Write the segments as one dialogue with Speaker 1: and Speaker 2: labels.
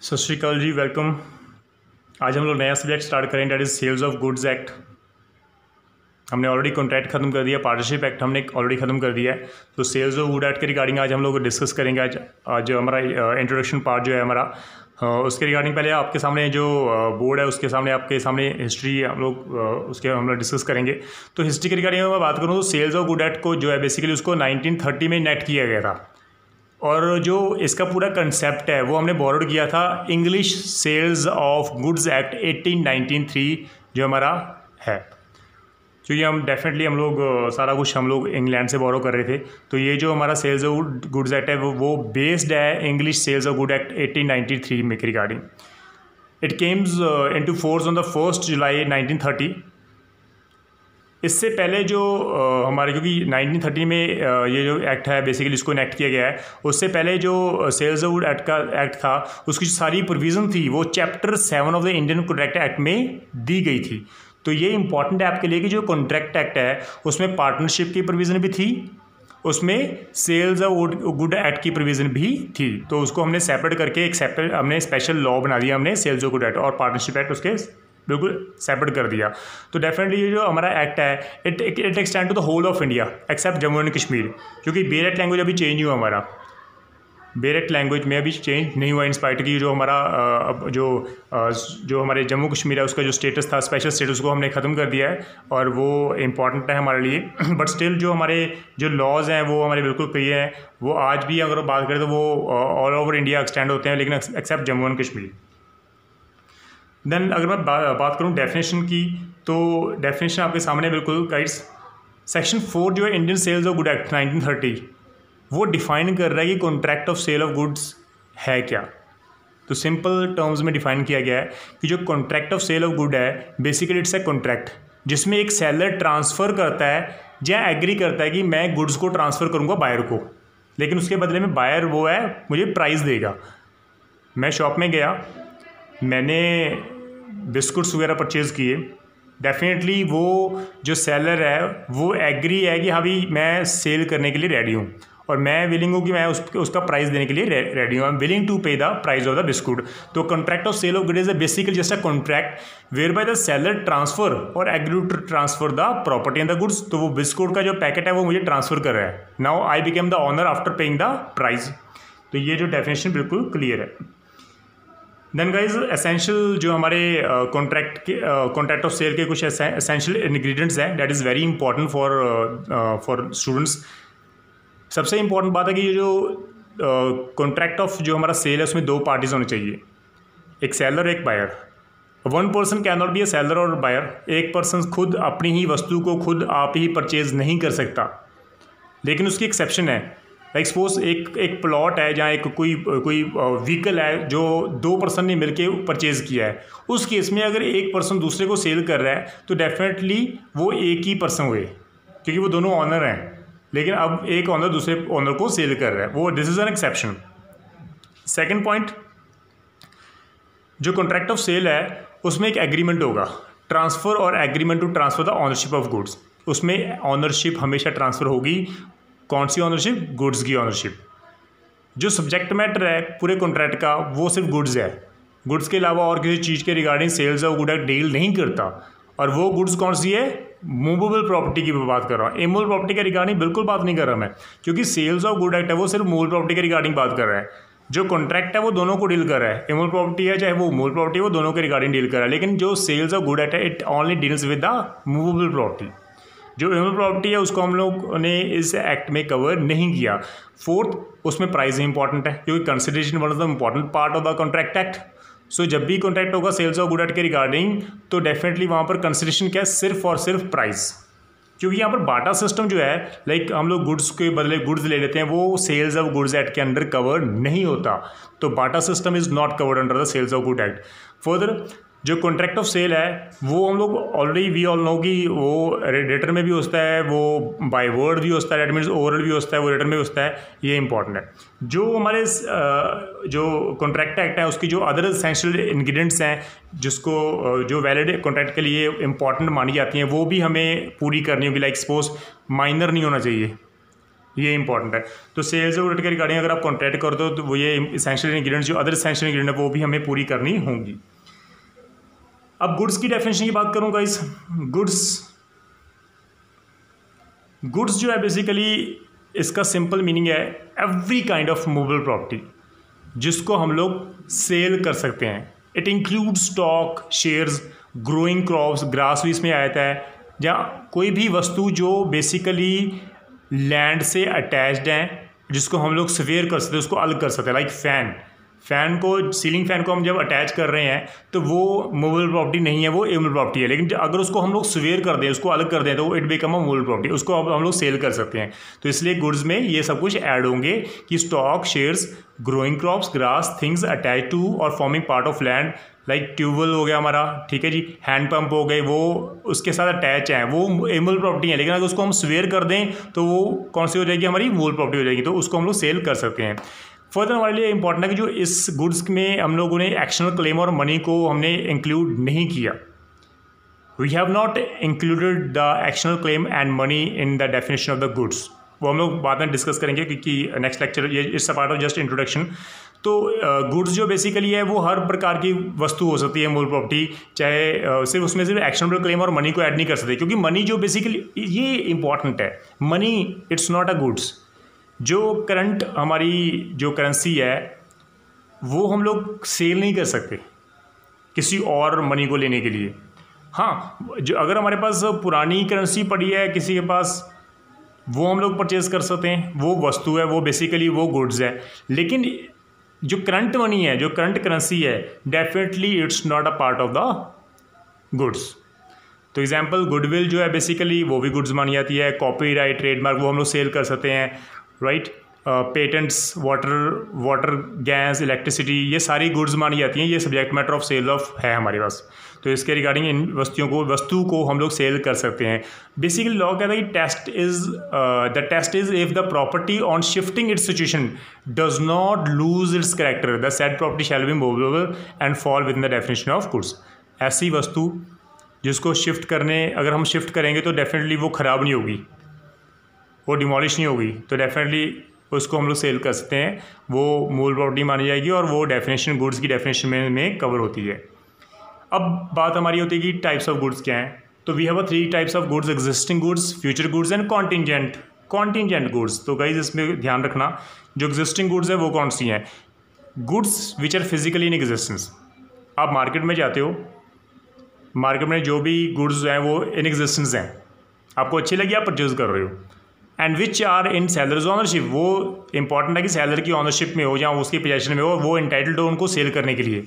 Speaker 1: सत श्री अकाल जी, वेलकम। आज हम लोग नया सब्जेक्ट स्टार्ट करें, that is sales of goods act. हमने ऑलरेडी कॉन्ट्रैक्ट खत्म कर दिया, पार्टनरशिप एक्ट हमने ऑलरेडी खत्म कर दिया है। तो सेल्स ऑफ गुड एक्ट के रिगार्डिंग आज हम लोग डिस्कस करेंगे। आज जो हमारा इंट्रोडक्शन पार्ट जो है हमारा, उसके रिगार्डिंग पहले आपके सामने जो बोर्ड है उसके सामने आपके सामने हिस्ट्री हम लोग उसके हम लोग डिस्कस करेंगे। तो हिस्ट्री के रिगार्डिंग मैं बात करूँ तो सेल्स ऑफ गुड एक्ट को जो है बेसिकली उसको 1930 में इनेक्ट किया गया था। और जो इसका पूरा कंसेप्ट है वो हमने बोरोड किया था English sales of goods act 1893 जो हमारा है। क्योंकि हम डेफिनेटली हम लोग सारा कुछ हम लोग इंग्लैंड से बोरो कर रहे थे। तो ये जो हमारा सेल्स ऑफ गुड्स एक्ट है वो बेस्ड है English sales of good act 1893 में के regarding. It comes into force on the 1 July 1930। इससे पहले जो हमारे, क्योंकि 1930 में ये जो एक्ट है बेसिकली इसको इनेक्ट किया गया है, उससे पहले जो सेल्स ऑफ गुड एक्ट का एक्ट था उसकी जो सारी प्रोविज़न थी वो chapter 7 of the Indian contract act में दी गई थी। तो ये इंपॉर्टेंट है आपके लिए कि जो कॉन्ट्रैक्ट एक्ट है उसमें पार्टनरशिप की प्रोविज़न भी थी, उसमें सेल्स ऑफ गुड एक्ट की प्रोविज़न भी थी। तो उसको हमने सेपरेट करके एक सेपरेट हमने स्पेशल लॉ बना दिया, हमने सेल्स ऑफ गुड एक्ट और पार्टनरशिप एक्ट उसके बिल्कुल सेपरेट कर दिया। तो डेफिनेटली ये जो हमारा एक्ट है it extend to the whole of India except Jammu and Kashmir, क्योंकि बेरेट लैंग्वेज अभी चेंज हुआ हमारा। बेरेट लैंग्वेज में अभी चेंज नहीं हुआ इंस्पाइट की जो हमारा जो हमारे जम्मू कश्मीर है उसका जो स्टेटस था, स्पेशल स्टेटस को हमने ख़त्म कर दिया है और वो इम्पॉर्टेंट है हमारे लिए। बट स्टिल जो हमारे जो लॉज हैं वो हमारे बिल्कुल क्लियर हैं। वो आज भी अगर बात करें तो वो ऑल ओवर इंडिया एक्सटेंड होते हैं, लेकिन except Jammu and Kashmir. Then अगर मैं बात करूँ डेफिनेशन की, तो डेफिनेशन आपके सामने बिल्कुल गाइड्स। सेक्शन 4 जो है Indian sales of good act 1930 वो डिफ़ाइन कर रहा है कि contract of sale of goods है क्या। तो सिंपल टर्म्स में डिफ़ाइन किया गया है कि जो contract of sale of good है बेसिकली इट्स ए कॉन्ट्रैक्ट जिसमें एक सेलर ट्रांसफ़र करता है या एग्री करता है कि मैं गुड्स को ट्रांसफ़र करूँगा बायर को, लेकिन उसके बदले में बायर वो है मुझे प्राइस देगा। मैं शॉप में गया, मैंने बिस्कुट्स वगैरह परचेज़ किए, डेफिनेटली वो जो सेलर है वो एग्री है कि हाँ भाई मैं सेल करने के लिए रेडी हूँ और मैं विलिंग हूँ कि मैं उसका प्राइस देने के लिए रेडी हूँ। I am willing to pay the price of the biscuit. तो contract of sale of good is basically just a contract whereby the seller transfer और agree to transfer the property in the goods. तो वो biscuit का जो packet है वो मुझे transfer कर रहा है। Now I became the owner after paying the price. तो ये जो डेफिनेशन बिल्कुल क्लियर है। देन गाइज एसेंशियल जो हमारे कॉन्ट्रैक्ट ऑफ सेल के कुछ एसेंशियल इंग्रेडिएंट्स हैं that is very important for students. सबसे इंपॉर्टेंट बात है कि ये जो कॉन्ट्रैक्ट ऑफ जो हमारा सेल है उसमें 2 पार्टीज होने चाहिए, एक सेलर एक buyer. 1 person can not be a seller और बायर। एक पर्सन खुद अपनी ही वस्तु को खुद आप ही परचेज नहीं कर सकता, लेकिन उसकी एक्सेप्शन है। लाइक सपोज एक प्लॉट है जहाँ एक कोई व्हीकल है जो 2 पर्सन ने मिलके परचेज़ किया है। उस केस में अगर एक पर्सन दूसरे को सेल कर रहा है तो डेफिनेटली वो एक ही पर्सन हुए, क्योंकि वो दोनों ऑनर हैं, लेकिन अब एक ऑनर दूसरे ऑनर को सेल कर रहा है, वो this is an exception. Second point, जो कॉन्ट्रैक्ट ऑफ सेल है उसमें एक एग्रीमेंट होगा, ट्रांसफ़र और agreement to transfer the ownership of goods. उसमें ऑनरशिप हमेशा ट्रांसफ़र होगी। कौन सी ऑनरशिप? गुड्स की ऑनरशिप। जो सब्जेक्ट मैटर है पूरे कॉन्ट्रैक्ट का वो सिर्फ गुड्स है। गुड्स के अलावा और किसी चीज़ के regarding sales of good act deal नहीं करता। और वो गुड्स कौन सी है? मूवेबल प्रॉपर्टी की बात कर रहा हूँ, इमूवेबल प्रॉपर्टी के रिगार्डिंग बिल्कुल बात नहीं कर रहा मैं, क्योंकि सेल्स ऑफ गुड एक्ट है वो सिर्फ मूवेबल प्रॉपर्टी के रिगार्डिंग बात कर रहा है। जो कॉन्ट्रैक्ट है वो दोनों को डील कर रहा है, इमूवेबल प्रॉपर्टी है चाहे वो मूवेबल प्रॉपर्टी है, वो दोनों के रिगार्डिंग डील कर रहा है। लेकिन जो सेल्स ऑफ गुड एक्ट है it only deals with the movable property. जो इमूवेबल प्रॉपर्टी है उसको हम लोग ने इस एक्ट में कवर नहीं किया। फोर्थ, उसमें प्राइस इंपॉर्टेंट है, क्योंकि consideration one of the important part of the contract act. So जब भी कॉन्ट्रैक्ट होगा सेल्स ऑफ गुड एक्ट के रिगार्डिंग तो डेफिनेटली वहाँ पर कंसिडरेशन क्या है? सिर्फ और सिर्फ प्राइस। क्योंकि यहाँ पर बाटा सिस्टम जो है, लाइक हम लोग गुड्स के बदले गुड्स ले लेते हैं, वो सेल्स ऑफ गुड्स एक्ट के अंडर कवर नहीं होता। तो barter system is not covered under the sales of good act. Further, जो कॉन्ट्रैक्ट ऑफ सेल है वो हम लोग ऑलरेडी वी ऑल नो कि वो रिटन में भी होता है, वो बाय वर्ड भी होता है, डेट मीन्स ओरल भी होता है, वो रिटन में होता है। ये इंपॉर्टेंट है। जो हमारे जो कॉन्ट्रैक्ट एक्ट है उसकी जो अदर एसेंशियल इंग्रेडिएंट्स हैं जिसको जो वैलिड कॉन्ट्रैक्ट के लिए इंपॉर्टेंट मानी जाती हैं वो भी हमें पूरी करनी होगी। लाइक सपोज माइनर नहीं होना चाहिए, ये इंपॉर्टेंट है। तो सेल्स ऑफ गुड के रिगार्डिंग अगर आप कॉन्ट्रैक्ट कर दो तो वो ये इसेंशियल इंग्रेडिएंट्स जो अदर इसेंशियल इंग्रेडिएंट है वो भी हमें पूरी करनी होंगी। अब गुड्स की डेफिनेशन की बात करूँ गाइस, गुड्स जो है बेसिकली इसका सिंपल मीनिंग है every kind of movable property जिसको हम लोग सेल कर सकते हैं। It include stock, shares, growing crops, grass भी इसमें आता है, या कोई भी वस्तु जो बेसिकली लैंड से अटैच्ड हैं जिसको हम लोग स्वेयर कर सकते हैं, उसको अलग कर सकते हैं। लाइक फैन को, सीलिंग फैन को हम जब अटैच कर रहे हैं तो वो मूवेबल प्रॉपर्टी नहीं है, वो इमूवेबल प्रॉपर्टी है। लेकिन अगर उसको हम लोग स्वेयर कर दें, उसको अलग कर दें तो it become a movable property, उसको अब हम लोग सेल कर सकते हैं। तो इसलिए गुड्स में ये सब कुछ ऐड होंगे कि stock, shares, growing crops, grass, things attach to और forming part of land, like tubewell हो गया हमारा, ठीक है जी, हैंड पंप हो गए, वो उसके साथ अटैच हैं, वो इमूवेबल प्रॉपर्टी है। लेकिन अगर उसको हम स्वेयर कर दें तो वो कौन सी हो जाएगी, हमारी मूवेबल प्रॉपर्टी हो जाएगी, तो उसको हम लोग सेल कर सकते हैं। फर्दर हमारे लिए इंपॉर्टेंट है कि जो इस गुड्स में हम लोगों ने एक्शनल क्लेम और मनी को हमने इंक्लूड नहीं किया। We have not included the actionable claim and money in the definition of the goods. वो हम लोग बाद में डिस्कस करेंगे क्योंकि नेक्स्ट लेक्चर ये it's a part of just introduction. तो गुड्स जो बेसिकली है वो हर प्रकार की वस्तु हो सकती है मूल प्रॉपर्टी, चाहे सिर्फ उसमें सिर्फ एक्शनल क्लेम और मनी को ऐड नहीं कर सकते, क्योंकि मनी जो बेसिकली ये इंपॉर्टेंट है, money it's not a goods. जो करंट हमारी जो करेंसी है वो हम लोग सेल नहीं कर सकते किसी और मनी को लेने के लिए। हाँ, जो अगर हमारे पास पुरानी करेंसी पड़ी है किसी के पास, वो हम लोग परचेज कर सकते हैं, वो वस्तु है, वो बेसिकली वो गुड्स है। लेकिन जो करंट मनी है, जो करंट करेंसी है, definitely it's not a part of the goods. तो एग्जांपल गुडविल जो है बेसिकली वो भी गुड्स मानी जाती है। कॉपीराइट, ट्रेडमार्क वो हम लोग सेल कर सकते हैं, right. Patents, water, gas, electricity, ये सारी गुड्स मानी जाती हैं। ये subject matter of sale of है हमारे पास। तो इसके रिगार्डिंग इन वस्तु को हम लोग सेल कर सकते हैं। बेसिकली लॉ कहता है कि the test is if the property on shifting its situation does not lose its character the said property shall be movable and fall within the definition of goods. ऐसी वस्तु जिसको shift करने, अगर हम shift करेंगे तो definitely वो ख़राब नहीं होगी, वो डिमोलिश नहीं होगी, तो डेफिनेटली उसको हम लोग सेल कर सकते हैं, वो मूल प्रॉपर्टी मानी जाएगी और वो डेफिनेशन गुड्स की डेफिनेशन में कवर होती है। अब बात हमारी होती है कि टाइप्स ऑफ गुड्स क्या हैं। तो we have 3 types of goods, existing goods, future goods and contingent goods. तो गाइस इसमें ध्यान रखना, जो एग्जिस्टिंग गुड्स है वो कौन सी हैं? Goods which are physically in existence. आप मार्केट में जाते हो, मार्केट में जो भी गुड्स हैं वो इन एग्जिस्टेंस हैं, आपको अच्छी लगी, आप परचेज कर रहे हो। And which are in seller's ownership, वो इंपॉर्टेंट है कि सेलर की ऑनरशिप में हो या उसकी पोजेशन में हो, वो इंटाइटल्ड हो उनको सेल करने के लिए।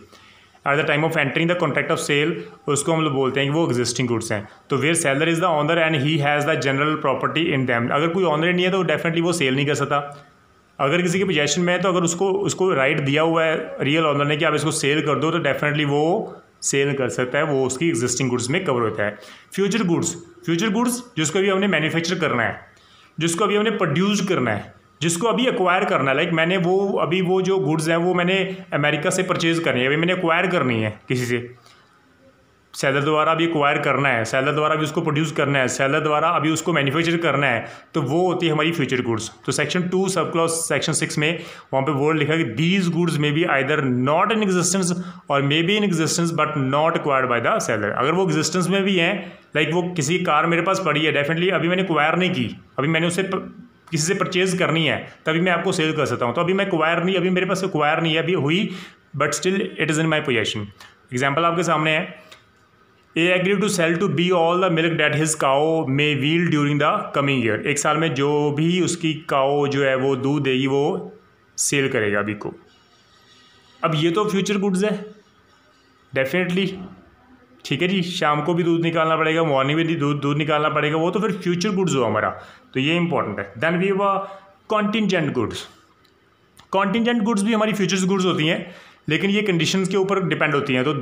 Speaker 1: At the time of entering the contract of sale, उसको हम लोग बोलते हैं कि वो एग्जिस्टिंग गुड्स हैं। तो where seller is the owner and he has the general property in them. अगर कोई ऑनर नहीं है तो डेफिनेटली वो सेल नहीं कर सकता। अगर किसी के पोजेशन में है तो अगर उसको राइट दिया हुआ है रियल ऑनर ने कि आप इसको सेल कर दो, तो डेफिनेटली वो सेल कर सकता है, वो उसकी एग्जिस्टिंग गुड्स में कवर होता है। फ्यूचर गुड्स जिसको अभी हमने मैन्युफैक्चर करना है, जिसको अभी हमने प्रोड्यूस करना है, जिसको अभी एक्वायर करना है। लाइक मैंने वो जो गुड्स हैं वो मैंने अमेरिका से परचेज करनी है, अभी मैंने एक्वायर करनी है किसी से, सेलर द्वारा अभी एक्वायर करना है, सेलर द्वारा अभी उसको प्रोड्यूस करना है, सेलर द्वारा अभी उसको मैन्युफैक्चर करना है, तो वो होती है हमारी फ्यूचर गुड्स। तो सेक्शन 2 सब क्लॉज सेक्शन 6 में वहाँ पे वर्ड लिखा है कि these goods may be either not in existence और may be in existence but not acquired by the seller. अगर वो एग्जिस्टेंस में भी हैं, लाइक वो किसी कार मेरे पास पड़ी है, डेफिनेटली अभी मैंने एक्वायर नहीं की, अभी मैंने उसे किसी से परचेज करनी है, तभी मैं आपको सेल कर सकता हूँ। तो अभी मैं एक्वायर नहीं, अभी मेरे पास एक्वायर नहीं है, अभी हुई, but still it is in my possession. Example आपके सामने है, A agree to sell to B all the milk that his cow may yield during the coming year. एक साल में जो भी उसकी काओ जो है वो दूध देगी वो सेल करेगा अभी को। अब ये तो फ्यूचर गुड्स है डेफिनेटली, ठीक है जी। शाम को भी दूध निकालना पड़ेगा, मॉर्निंग में भी दूध निकालना पड़ेगा, वो तो फिर फ्यूचर गुड्स हो हमारा, तो ये इंपॉर्टेंट है। Then we have contingent goods. Contingent goods भी हमारी फ्यूचर्स गुड्स होती हैं, लेकिन ये कंडीशंस के ऊपर डिपेंड होती हैं। तो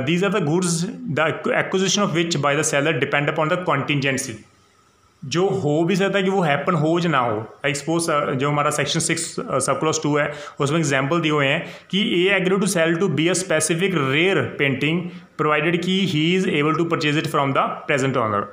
Speaker 1: these are the goods the acquisition of which by the seller depend upon the contingency. जो हो भी सकता है कि वो हैपन हो या ना हो। लाइक सपोज जो हमारा सेक्शन 6 सब क्लॉज 2 है, उसमें एग्जाम्पल दिए हुए हैं कि A agree to sell to B a specific rare painting provided कि he is able to purchase it from the present owner.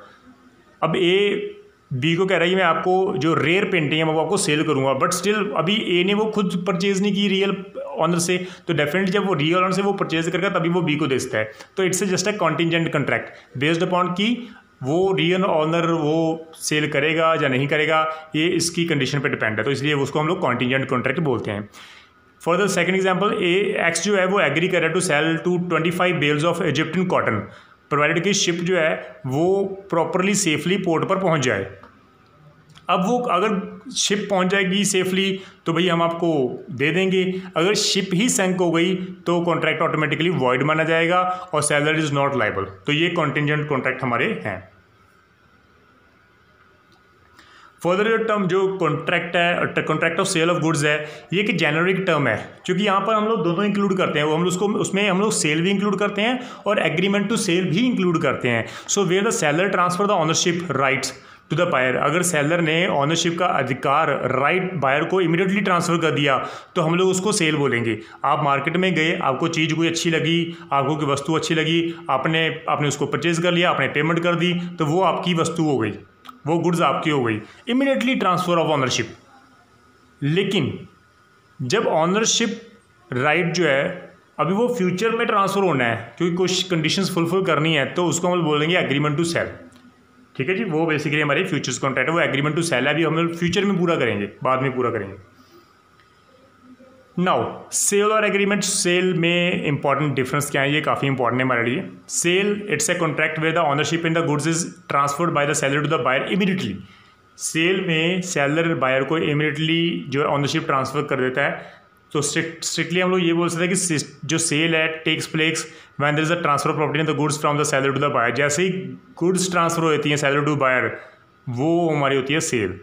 Speaker 1: अब ए बी को कह रहा है कि मैं आपको जो रेयर पेंटिंग है मैं वो आपको सेल करूंगा, बट स्टिल अभी ए ने वो खुद परचेज नहीं की रियल ऑनर से, तो डेफिनेटली जब वो रियल ऑनर से वो परचेज करेगा तभी वो बी को दे सकता है। तो it's just a contingent contract based upon कि वो रियल ऑनर वो सेल करेगा या नहीं करेगा, ये इसकी कंडीशन पे डिपेंड है, तो इसलिए उसको हम लोग कॉन्टिजेंट कॉन्ट्रैक्ट बोलते हैं। For the second example, X जो है वो एग्री कर रहा है to sell to 25 bales of Egyptian cotton, provided कि शिप जो है वो प्रॉपरली सेफली पोर्ट पर पहुंच जाए। अब वो अगर शिप पहुंच जाएगी सेफली तो भाई हम आपको दे देंगे, अगर शिप ही सैंक हो गई तो कॉन्ट्रैक्ट ऑटोमेटिकली वॉइड माना जाएगा और सेलर इज नॉट लायबल। तो ये कॉन्टिजेंट कॉन्ट्रैक्ट हमारे हैं। फर्दर टर्म जो कॉन्ट्रैक्ट है, contract of sale of goods है, ये एक जेनरिक टर्म है, क्योंकि यहाँ पर हम लोग दोनों इंक्लूड करते हैं, वो हम लोग उसको उसमें हम लोग सेल भी इंक्लूड करते हैं और एग्रीमेंट टू सेल भी इंक्लूड करते हैं। So where the seller transfer the ownership rights to the buyer, अगर सेलर ने ऑनरशिप का अधिकार राइट बायर को इमीडिएटली ट्रांसफर कर दिया तो हम लोग उसको सेल बोलेंगे। आप मार्केट में गए, आपको चीज़ कोई अच्छी लगी, आपको कोई वस्तु अच्छी लगी, आपने उसको परचेज कर लिया, आपने पेमेंट कर दी, तो वो आपकी वस्तु हो गई, वो गुड्स आपकी हो गई, इमीडिएटली ट्रांसफर ऑफ ऑनरशिप। लेकिन जब ऑनरशिप राइट जो है अभी वो फ्यूचर में ट्रांसफर होना है क्योंकि कुछ कंडीशंस फुलफिल करनी है, तो उसको हम बोलेंगे एग्रीमेंट टू सेल। ठीक है जी, वो बेसिकली हमारे फ्यूचर्स कॉन्ट्रैक्ट है, वो एग्रीमेंट टू सेल है, अभी हम लोग फ्यूचर में पूरा करेंगे, बाद में पूरा करेंगे। नाउ सेल और एग्रीमेंट, सेल में इंपॉर्टेंट डिफरेंस क्या है, ये काफ़ी इंपॉर्टेंट है हमारे लिए। Sale it's a contract where the ownership in the goods is transferred by the seller to the buyer immediately. Sale में सेलर बायर को इमीडिएटली जो ऑनरशिप ट्रांसफर कर देता है। तो स्ट्रिक्टली हम लोग ये बोल सकते हैं कि जो सेल है takes place when there is a transfer property in the goods from the seller to the buyer. जैसे ही गुड्स ट्रांसफर होती हैं सेलर टू बायर, वो हमारी होती है सेल,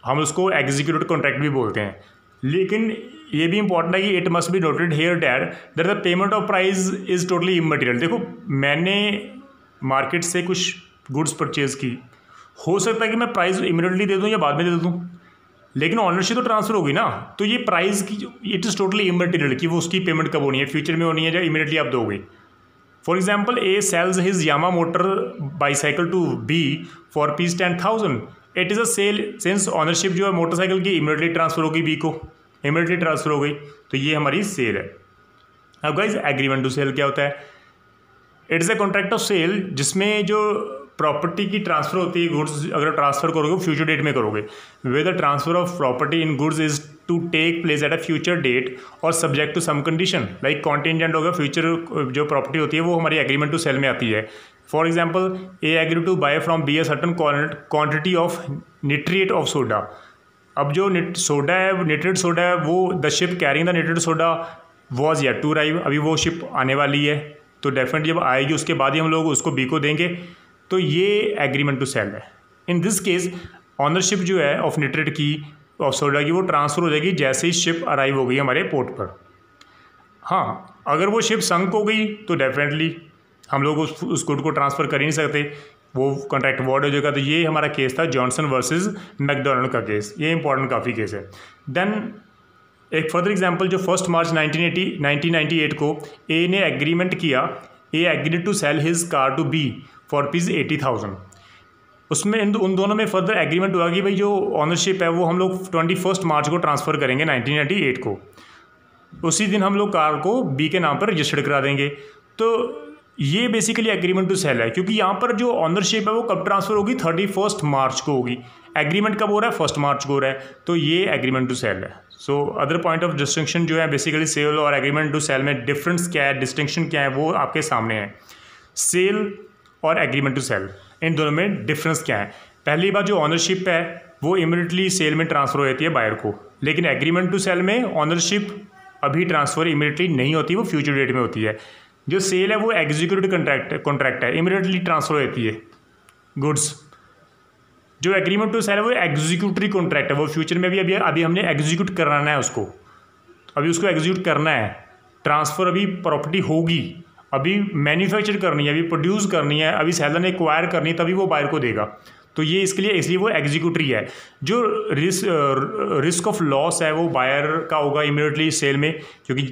Speaker 1: हम उसको एग्जीक्यूटिव कॉन्ट्रैक्ट भी बोलते हैं। लेकिन ये भी इंपॉर्टेंट है कि it must be noted here that the payment of price is totally immaterial. देखो मैंने मार्केट से कुछ गुड्स परचेज की, हो सकता है कि मैं प्राइस इमीडिएटली दे दूं या बाद में दे दूं, लेकिन ऑनरशिप तो ट्रांसफर होगी ना, तो ये प्राइस की इट इज़ टोटली इमटेरियल कि वो उसकी पेमेंट कब होनी है, फ्यूचर में होनी है या इमीडिएटली आप दोगे। For example, A sells his Yamaha motor bicycle to B for piece 10,000, it is a sale since ownership जो है मोटरसाइकिल की इमीडिएटली ट्रांसफर होगी, बी को इमीडिएटली ट्रांसफर हो गई, तो ये हमारी सेल है। अब गाइस एग्रीमेंट टू सेल क्या होता है? It is a contract of sale जिसमें जो प्रॉपर्टी की ट्रांसफर होती है, गुड्स अगर ट्रांसफर करोगे फ्यूचर डेट में करोगे, where the transfer of property in goods is to take place at a future date और subject to some condition like contingent होगा। फ्यूचर जो प्रॉपर्टी होती है वो हमारी एग्रीमेंट टू सेल में आती है। For example, A agree to buy from B a certain quantity of nitrate of soda. अब जो सोडा है, निट्रेट सोडा है, वो the ship carrying the nitrate soda was yet to arrive, अभी वो शिप आने वाली है, तो डेफिनेटली जब आएगी उसके बाद ही हम लोग उसको बी को देंगे, तो ये एग्रीमेंट टू सेल है। इन दिस केस ऑनरशिप जो है ऑफ निट्रेट की, ऑफ सोडा की, वो ट्रांसफर हो जाएगी जैसे ही शिप अराइव हो गई हमारे पोर्ट पर। हाँ, अगर वो शिप संक हो गई तो डेफिनेटली हम लोग उस गुड को ट्रांसफ़र कर ही नहीं सकते, वो कॉन्ट्रैक्ट वॉइड हो जाएगा। तो ये हमारा केस था जॉनसन वर्सेस मैकडोनल्ड का केस, ये इंपॉर्टेंट काफ़ी केस है। देन एक फर्दर एग्जांपल, जो 1 मार्च 1998 को ए ने एग्रीमेंट किया, A agreed to sell his car to B for rupees 80,000। उसमें उन दोनों में फर्दर एग्रीमेंट हुआ कि भाई जो ऑनरशिप है वो हम लोग 21 मार्च को ट्रांसफ़र करेंगे 1998 को, उसी दिन हम लोग कार को बी के नाम पर रजिस्टर्ड करा देंगे। तो ये बेसिकली एग्रीमेंट टू सेल है, क्योंकि यहाँ पर जो ऑनरशिप है वो कब ट्रांसफ़र होगी, 31 मार्च को होगी। एग्रीमेंट कब हो रहा है, 1 मार्च को हो रहा है, तो ये एग्रीमेंट टू सेल है। So other point of distinction जो है बेसिकली सेल और एग्रीमेंट टू सेल में डिफरेंस क्या है, डिस्टिंक्शन क्या है, वो आपके सामने है। सेल और एग्रीमेंट टू सेल, इन दोनों में डिफरेंस क्या है? पहली बात, जो ऑनरशिप है वो इमीडिएटली सेल में ट्रांसफ़र हो जाती है बायर को, लेकिन एग्रीमेंट टू सेल में ऑनरशिप अभी ट्रांसफ़र इमीडिएटली नहीं होती, वो फ्यूचर डेट में होती है। जो सेल है वो एग्जीक्यूटिव कॉन्ट्रैक्ट है, इमीडिएटली ट्रांसफ़र हो जाती है गुड्स। जो एग्रीमेंट टू सेल है वो एग्जीक्यूटरी कॉन्ट्रैक्ट है, वो फ्यूचर में भी अभी हमने एग्जीक्यूट कराना है उसको, अभी उसको एग्जीक्यूट करना है। ट्रांसफ़र अभी प्रॉपर्टी होगी, अभी मैन्युफैक्चर करनी है, अभी प्रोड्यूस करनी है, अभी सेलर ने एक्वायर करनी है, तभी वो बायर को देगा। तो ये इसके लिए इसलिए वो एग्जीक्यूटरी है। जो रिस्क ऑफ लॉस है वो बायर का होगा इमीडिएटली सेल में, क्योंकि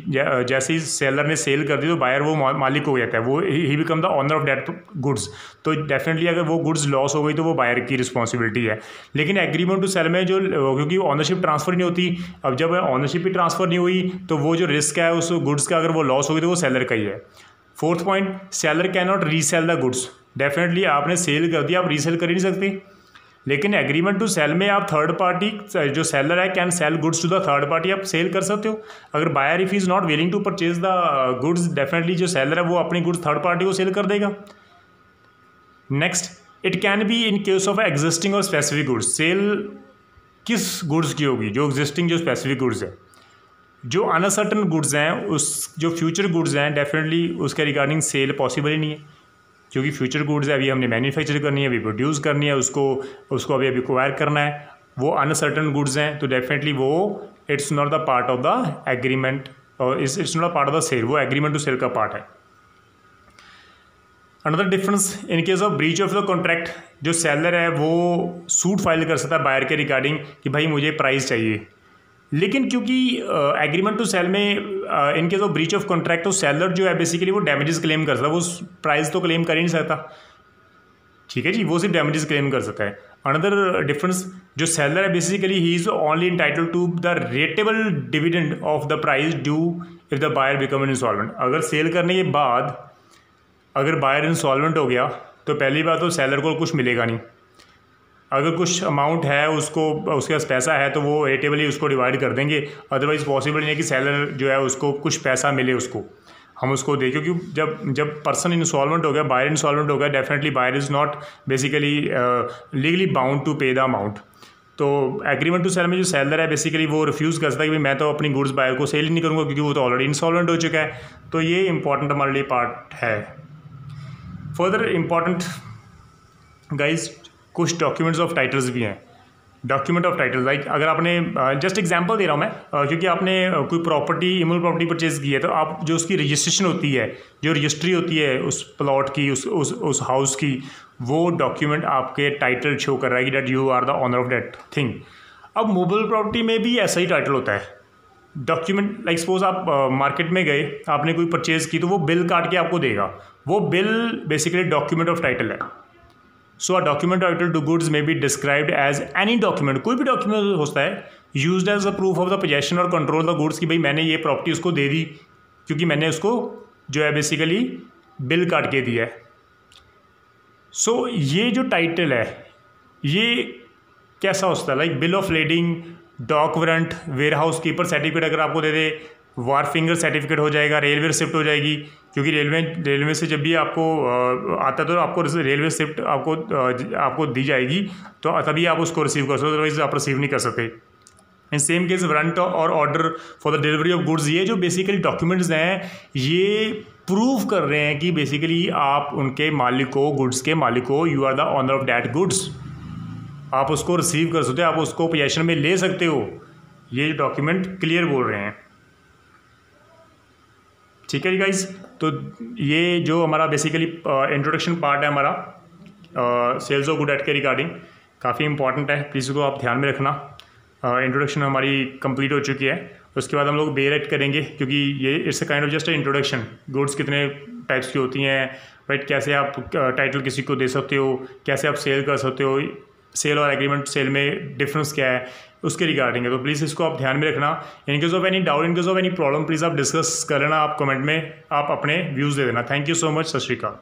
Speaker 1: जैसे ही सेलर ने सेल कर दी तो बायर वो मालिक हो जाता है, वो ही become the owner of that goods. तो डेफिनेटली अगर वो गुड्स लॉस हो गई तो वो बायर की रिस्पॉन्सिबिलिटी है। लेकिन एग्रीमेंट टू सेल में जो, क्योंकि ऑनरशिप ट्रांसफर नहीं होती, अब जब ऑनरशिप ही ट्रांसफर नहीं हुई तो वो जो रिस्क है उस गुड्स का, अगर वो लॉस हो गई तो वो सेलर का ही है। Fourth point, seller can not resale the goods. Definitely आपने सेल कर दिया, आप रीसेल कर ही नहीं सकते। लेकिन एग्रीमेंट टू सेल में आप थर्ड पार्टी, जो सेलर है, can sell goods to the third party, आप सेल कर सकते हो। अगर buyer if is not willing to purchase the goods, definitely जो सेलर है वो अपनी गुड्स थर्ड पार्टी को सेल कर देगा। Next, it can be in case of existing और स्पेसिफिक गुड्स। सेल किस गुड्स की होगी? जो एग्जिस्टिंग, जो स्पेसिफिक गुड्स है। जो अनसर्टन गुड्स हैं, उस जो फ्यूचर गुड्स हैं, डेफिनेटली उसके रिगार्डिंग सेल पॉसिबल ही नहीं है, क्योंकि फ्यूचर गुड्स है, अभी हमने मैन्युफैक्चर करनी है, अभी प्रोड्यूस करनी है, उसको अभी एक्वायर करना है। वो अनसर्टन गुड्स हैं, तो डेफिनेटली वो it's not the part of the agreement, और it's not part of the sale, वो एग्रीमेंट टू सेल का पार्ट है। Another difference, in case of breach of the contract, जो सेलर है वो सूट फाइल कर सकता है बायर के रिगार्डिंग कि भाई मुझे प्राइस चाहिए। लेकिन क्योंकि एग्रीमेंट टू सेल में इन case of breach of contract, तो सेलर जो है बेसिकली वो डैमेजेस क्लेम कर सकता है, वो प्राइस तो क्लेम कर ही नहीं सकता, ठीक है जी, वो सिर्फ डैमेजेस क्लेम कर सकता है। अनदर डिफरेंस, जो सेलर है basically he is only entitled to the rateable dividend of the price due if the buyer become insolvent. अगर सेल करने के बाद अगर बायर इंसॉल्वेंट हो गया तो पहली बात तो सेलर को कुछ मिलेगा नहीं। अगर कुछ अमाउंट है उसको, उसके पास पैसा है, तो वो रेटेबली उसको डिवाइड कर देंगे। अदरवाइज़ पॉसिबल नहीं है कि सेलर जो है उसको कुछ पैसा मिले, उसको हम उसको दें, क्योंकि जब पर्सन इंसॉल्वेंट हो गया, बायर इंसॉल्वेंट हो गया, definitely buyer is not basically legally bound to pay the amount. तो एग्रीमेंट टू सेल में जो सेलर है बेसिकली वो रिफ्यूज़ कर सकता है कि मैं तो अपनी गुड्स बायर को सेल ही नहीं करूँगा, क्योंकि वो तो ऑलरेडी इंसॉल्वेंट हो चुका है। तो ये इंपॉर्टेंट हमारे लिए पार्ट है। फर्दर इम्पॉर्टेंट गाइज, कुछ डॉक्यूमेंट्स ऑफ टाइटल्स भी हैं। डॉक्यूमेंट ऑफ टाइटल, लाइक अगर आपने जस्ट एग्जांपल दे रहा हूँ मैं, क्योंकि आपने कोई प्रॉपर्टी, इमूवेबल प्रॉपर्टी परचेज की है, तो आप जो उसकी रजिस्ट्रेशन होती है, जो रजिस्ट्री होती है उस प्लॉट की, उस हाउस की, वो डॉक्यूमेंट आपके टाइटल शो कर रहा है कि that you are the owner of that thing. अब मूवेबल प्रॉपर्टी में भी ऐसा ही टाइटल होता है। डॉक्यूमेंट, लाइक सपोज आप मार्केट में गए, आपने कोई परचेज की, तो वो बिल काट के आपको देगा, वो bill basically document of title है। So a document title to goods may be described as any document, कोई भी डॉक्यूमेंट होता है used as a proof of the possession और कंट्रोल द गुड्स, कि भाई मैंने ये प्रॉपर्टी उसको दे दी क्योंकि मैंने उसको जो है बेसिकली बिल काट के दिया है। सो ये जो टाइटल है ये कैसा होता है? Like bill of lading, dock warrant, warehouse keeper certificate अगर आपको दे दे, वार फिंगर सर्टिफिकेट हो जाएगा, रेलवे रिसिप्ट हो जाएगी, क्योंकि रेलवे से जब भी आपको आता है तो आपको रेलवे रिसिप्ट आपको दी जाएगी, तो तभी आप उसको रिसीव कर सकते हो, अदरवाइज आप रिसीव नहीं कर सकते। इन सेम केस वारंट और order for the delivery of goods, ये जो बेसिकली डॉक्यूमेंट्स हैं ये प्रूव कर रहे हैं कि बेसिकली आप उनके मालिक हो, गुड्स के मालिक हो, you are the owner of that goods, आप उसको रिसीव कर सकते हो, आप उसको पोजेशन में ले सकते हो। ये डॉक्यूमेंट क्लियर बोल रहे हैं, ठीक है जी गाइज। तो ये जो हमारा बेसिकली इंट्रोडक्शन पार्ट है हमारा सेल्स ऑफ गुड एट के रिगार्डिंग, काफ़ी इंपॉर्टेंट है, प्लीज़ इसको आप ध्यान में रखना। इंट्रोडक्शन हमारी कंप्लीट हो चुकी है, उसके बाद हम लोग बेरेक्ट करेंगे, क्योंकि ये it's a kind of just introduction. Goods कितने टाइप्स की होती हैं, राइट, कैसे आप टाइटल किसी को दे सकते हो, कैसे आप सेल कर सकते हो, सेल और एग्रीमेंट सेल में डिफरेंस क्या है, उसके रिगार्डिंग है। तो प्लीज़ इसको आप ध्यान में रखना। इन case of any doubt, in case of any problem, please आप डिस्कस कर लेना, आप कमेंट में आप अपने व्यूज़ दे देना। थैंक यू सो मच, सत श्री अकाल।